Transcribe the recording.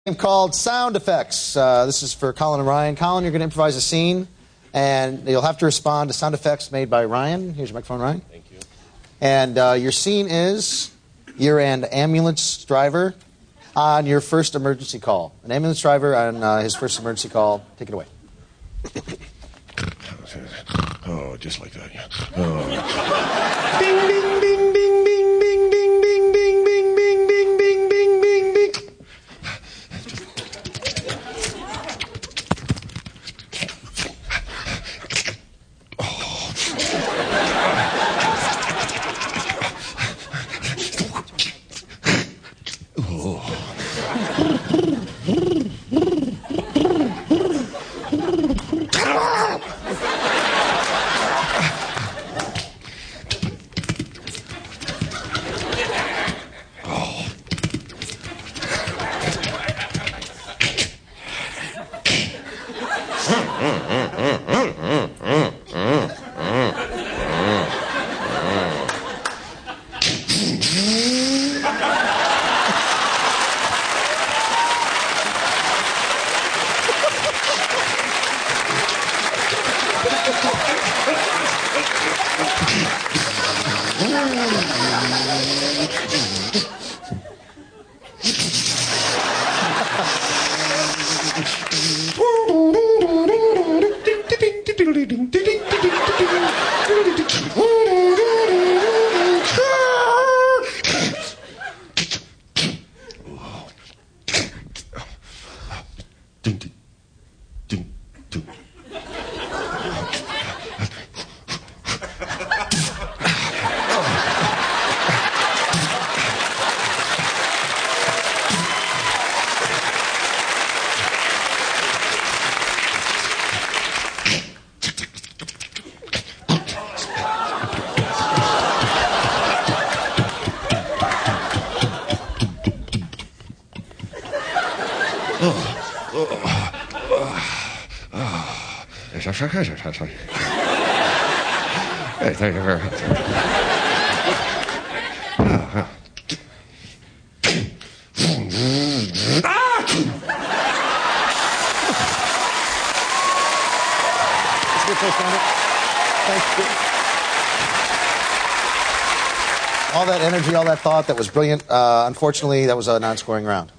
Game called Sound Effects. This is for Colin and Ryan. Colin, you're going to improvise a scene, and you'll have to respond to sound effects made by Ryan. Here's your microphone, Ryan. Thank you. And your scene is you're an ambulance driver on your first emergency call. An ambulance driver on his first emergency call. Take it away. Oh, just like that, yeah. Oh. Ding, ding, ding, ding, ding, ding, ding, ding, ding, ding, ding, ding, ding, ding, ding, ding. Ding, ding, ding, ding.啥？哎，在这儿。All that energy, all that thought, that was brilliant. Unfortunately, that was a non-scoring round.